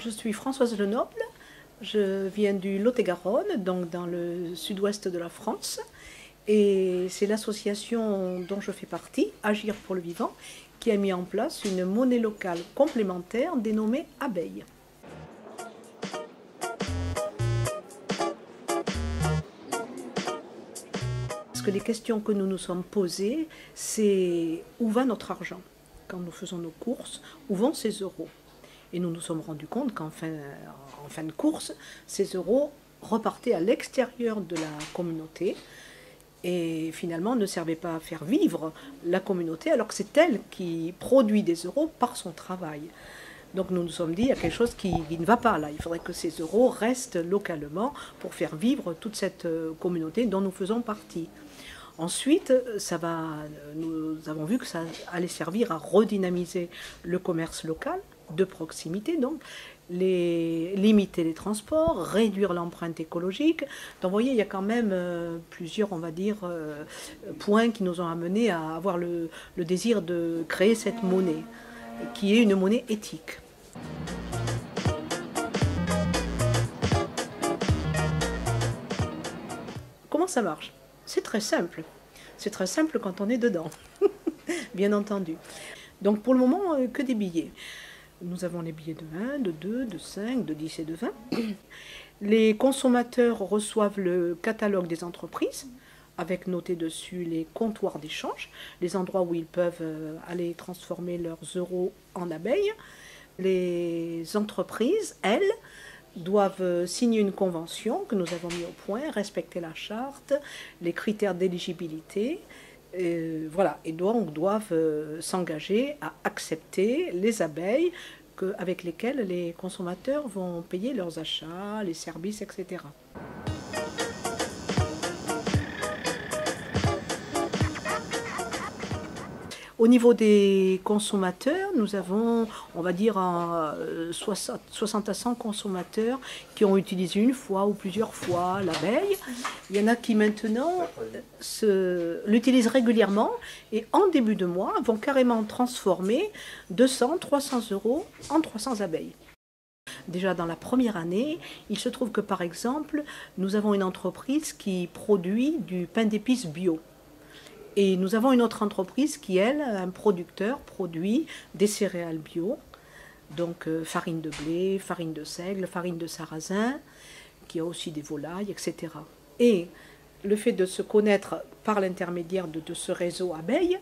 Je suis Françoise Lenoble, je viens du Lot-et-Garonne, donc dans le sud-ouest de la France. Et c'est l'association dont je fais partie, Agir pour le vivant, qui a mis en place une monnaie locale complémentaire dénommée Abeille. Parce que les questions que nous nous sommes posées, c'est où va notre argent? Quand nous faisons nos courses, où vont ces euros? Et nous nous sommes rendus compte qu'en fin de course, ces euros repartaient à l'extérieur de la communauté et finalement ne servaient pas à faire vivre la communauté alors que c'est elle qui produit des euros par son travail. Donc nous nous sommes dit, il y a quelque chose qui ne va pas là. Il faudrait que ces euros restent localement pour faire vivre toute cette communauté dont nous faisons partie. Ensuite, nous avons vu que ça allait servir à redynamiser le commerce local, de proximité donc, limiter les transports, réduire l'empreinte écologique. Donc vous voyez, il y a quand même plusieurs, on va dire, points qui nous ont amenés à avoir le désir de créer cette monnaie, qui est une monnaie éthique. Comment ça marche? C'est très simple. C'est très simple quand on est dedans, bien entendu. Donc pour le moment, que des billets. Nous avons les billets de 1, de 2, de 5, de 10 et de 20. Les consommateurs reçoivent le catalogue des entreprises, avec noté dessus les comptoirs d'échange, les endroits où ils peuvent aller transformer leurs euros en abeilles. Les entreprises, elles, doivent signer une convention que nous avons mis au point, respecter la charte, les critères d'éligibilité, voilà, et donc doivent s'engager à accepter les abeilles avec lesquelles les consommateurs vont payer leurs achats, les services, etc. Au niveau des consommateurs, nous avons, on va dire, 60 à 100 consommateurs qui ont utilisé une fois ou plusieurs fois l'abeille. Il y en a qui maintenant l'utilisent régulièrement et en début de mois vont carrément transformer 200, 300 euros en 300 abeilles. Déjà dans la première année, il se trouve que par exemple, nous avons une entreprise qui produit du pain d'épices bio. Et nous avons une autre entreprise qui, elle, un producteur, produit des céréales bio, donc farine de blé, farine de seigle, farine de sarrasin, qui a aussi des volailles, etc. Et le fait de se connaître par l'intermédiaire de ce réseau abeilles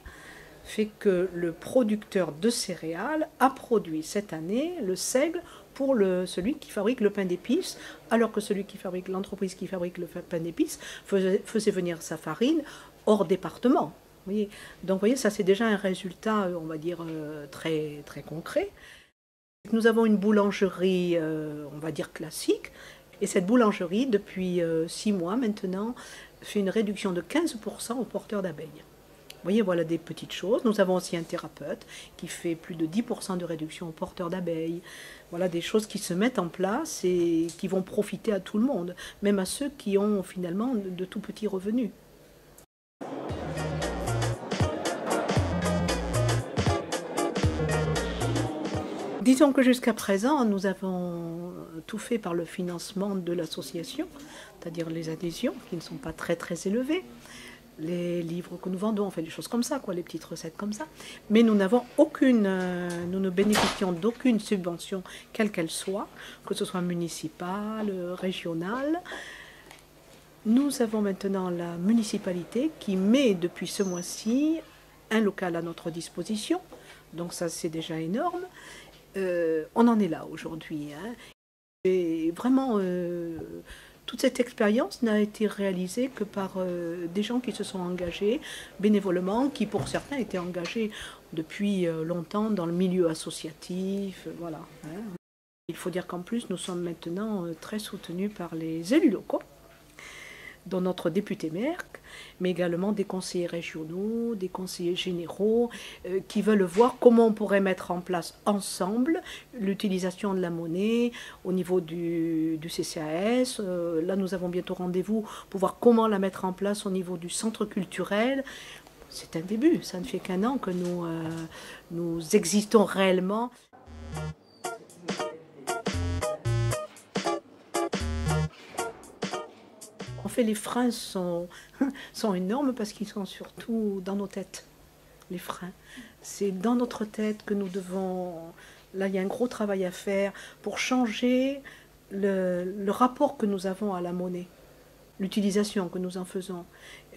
fait que le producteur de céréales a produit cette année le seigle pour celui qui fabrique le pain d'épices, alors que l'entreprise qui fabrique le pain d'épices faisait venir sa farine hors département. Vous voyez. Donc vous voyez, ça c'est déjà un résultat, on va dire, très, très concret. Nous avons une boulangerie, on va dire, classique, et cette boulangerie, depuis 6 mois maintenant, fait une réduction de 15% aux porteurs d'abeilles. Vous voyez, voilà des petites choses. Nous avons aussi un thérapeute qui fait plus de 10% de réduction aux porteurs d'abeilles. Voilà des choses qui se mettent en place et qui vont profiter à tout le monde, même à ceux qui ont finalement de tout petits revenus. Disons que jusqu'à présent, nous avons tout fait par le financement de l'association, c'est-à-dire les adhésions qui ne sont pas très très élevées, les livres que nous vendons, on fait des choses comme ça, quoi, les petites recettes comme ça. Mais nous n'avons nous ne bénéficions d'aucune subvention, quelle qu'elle soit, que ce soit municipale, régionale. Nous avons maintenant la municipalité qui met depuis ce mois-ci un local à notre disposition, donc ça c'est déjà énorme. On en est là aujourd'hui. Hein. Et vraiment, toute cette expérience n'a été réalisée que par des gens qui se sont engagés bénévolement, qui pour certains étaient engagés depuis longtemps dans le milieu associatif. Voilà. Hein. Il faut dire qu'en plus, nous sommes maintenant très soutenus par les élus locaux. dont notre député Merck, mais également des conseillers régionaux, des conseillers généraux, qui veulent voir comment on pourrait mettre en place ensemble l'utilisation de la monnaie au niveau du CCAS. Là, nous avons bientôt rendez-vous pour voir comment la mettre en place au niveau du centre culturel. C'est un début, ça ne fait qu'un an que nous existons réellement. En fait, les freins sont énormes parce qu'ils sont surtout dans nos têtes, les freins. C'est dans notre tête que nous devons... Là, il y a un gros travail à faire pour changer le rapport que nous avons à la monnaie, l'utilisation que nous en faisons.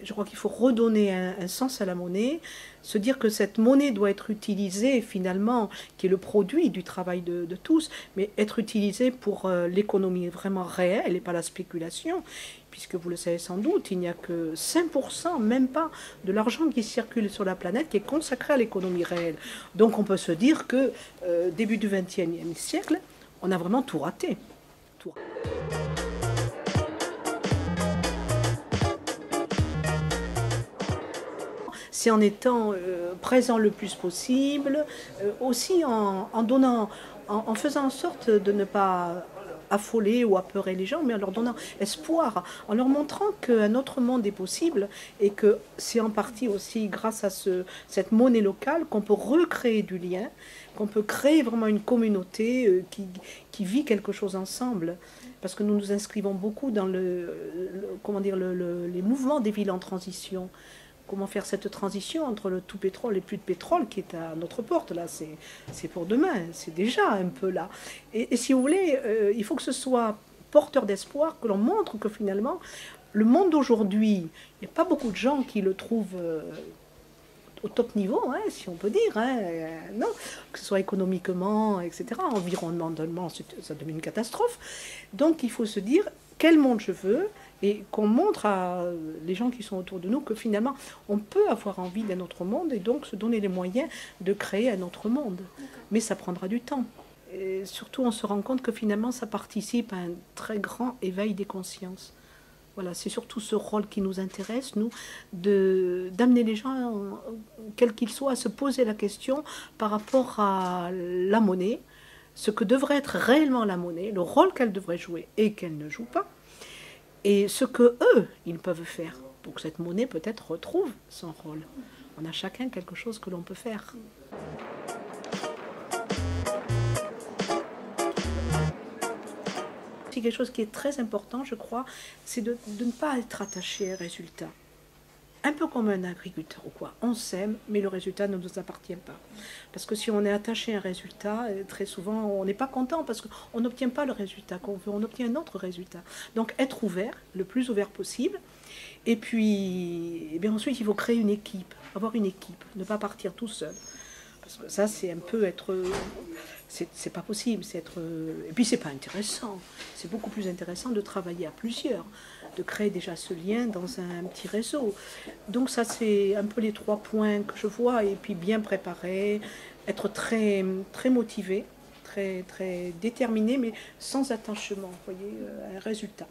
Je crois qu'il faut redonner un sens à la monnaie, se dire que cette monnaie doit être utilisée finalement, qui est le produit du travail de tous, mais être utilisée pour l'économie vraiment réelle et pas la spéculation, puisque vous le savez sans doute, il n'y a que 5%, même pas, de l'argent qui circule sur la planète qui est consacré à l'économie réelle. Donc on peut se dire que début du XXe siècle, on a vraiment tout raté. Tout raté. C'est en étant présent le plus possible, aussi en faisant en sorte de ne pas affoler ou apeurer les gens, mais en leur donnant espoir, en leur montrant qu'un autre monde est possible et que c'est en partie aussi grâce à cette monnaie locale qu'on peut recréer du lien, qu'on peut créer vraiment une communauté qui vit quelque chose ensemble. Parce que nous nous inscrivons beaucoup dans les mouvements des villes en transition. Comment faire cette transition entre le tout pétrole et plus de pétrole qui est à notre porte, là, c'est pour demain, c'est déjà un peu là. Et si vous voulez, il faut que ce soit porteur d'espoir, que l'on montre que finalement, le monde d'aujourd'hui, il n'y a pas beaucoup de gens qui le trouvent au top niveau, hein, si on peut dire, hein, non, que ce soit économiquement, etc., environnementalement, ça devient une catastrophe. Donc il faut se dire, quel monde je veux, et qu'on montre à les gens qui sont autour de nous que finalement, on peut avoir envie d'un autre monde et donc se donner les moyens de créer un autre monde. Mais ça prendra du temps. Et surtout, on se rend compte que finalement, ça participe à un très grand éveil des consciences. Voilà, c'est surtout ce rôle qui nous intéresse, nous, d'amener les gens, quels qu'ils soient, à se poser la question par rapport à la monnaie, ce que devrait être réellement la monnaie, le rôle qu'elle devrait jouer et qu'elle ne joue pas, et ce que eux, ils peuvent faire pour que cette monnaie peut-être retrouve son rôle. On a chacun quelque chose que l'on peut faire. C'est quelque chose qui est très important, je crois, c'est de ne pas être attaché à un résultat. Un peu comme un agriculteur ou quoi. On sème, mais le résultat ne nous appartient pas. Parce que si on est attaché à un résultat, très souvent, on n'est pas content parce qu'on n'obtient pas le résultat qu'on veut, on obtient un autre résultat. Donc être ouvert, le plus ouvert possible. Et puis, eh bien, ensuite, il faut créer une équipe, avoir une équipe, ne pas partir tout seul. Parce que ça, c'est un peu être... C'est pas possible, c'est être... Et puis, c'est pas intéressant. C'est beaucoup plus intéressant de travailler à plusieurs, de créer déjà ce lien dans un petit réseau. Donc ça, c'est un peu les 3 points que je vois. Et puis, bien préparé, être très, très motivé, très, très déterminé, mais sans attachement, vous voyez, à un résultat.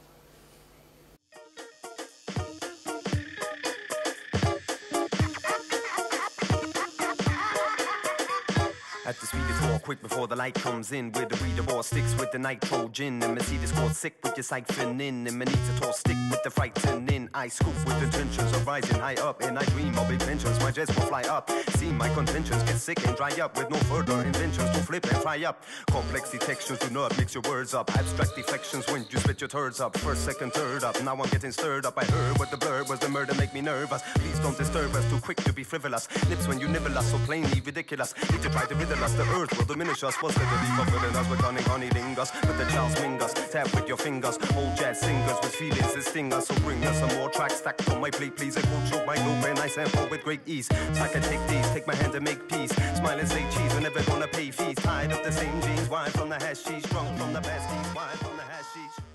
At the speed it's more quick before the light comes in. With the reader or sticks with the nitrogen. And Mercedes called sick with your siphon in. And Manita tall stick with the frightening. I scoop with intentions of rising high up. And I dream of big pensions, my jets will fly up. See my contentions get sick and dry up. With no further inventions to flip and fry up. Complex detections do not mix your words up. Abstract deflections when you spit your turds up. First, second, third up. Now I'm getting stirred up. I heard what the blur was, the murder make me nervous. Please don't disturb us, too quick to be frivolous. Lips when you nibble us, so plainly ridiculous. Need to try to riddle us, the earth will diminish us. Was steadily confident us with cunning honey lingers. With the Charles Mingus, tap with your fingers. Old jazz singers with feelings that sting us. So bring us some more tracks stacked on my plate, please. It won't choke my loop and I sample with great ease. So I can take these, take my hand and make peace. Smile and say cheese, we're never gonna pay fees. Tied up the same jeans, wine from the hashish. Drunk from the basties, wine from the hashish.